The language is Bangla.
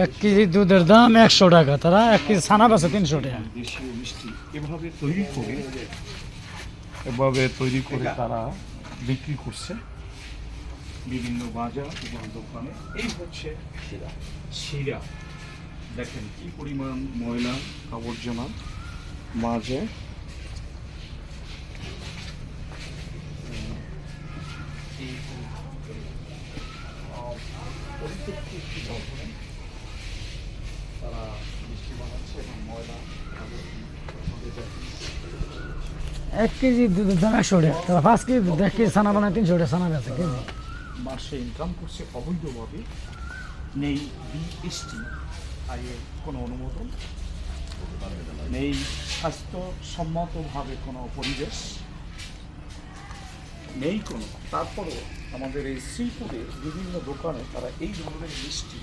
1 কেজি দুধের দাম 100 টাকা, তারা 1 কেজি ছানা বেচে 300 টাকা। দেশীয় মিষ্টি এভাবে তৈরি করে তারা বিক্রি করছে বিভিন্ন বাজার এবং দোকানে। এই হচ্ছে শিরা। দেখেন কি পরিমাণ ময়লা আবর্জনা মাঝে। তারা মিষ্টি বানাচ্ছে এবং ময়লা 1 কেজি দুধের দাম 100 টাকা, তারা 5 কেজি দুধ 1 কেজি ছানা বানায় 300 টাকা ছানা বেচে কেজি। মাসে ইনকাম করছে অবৈধভাবে, নেই বিএসটি আয়ের কোনো অনুমোদন, নেই স্বাস্থ্যসম্মতভাবে কোনো পরিবেশ নেই কোনো। তারপরেও আমাদের এই শ্রীপুরে বিভিন্ন দোকানে তারা এই ধরনের মিষ্টি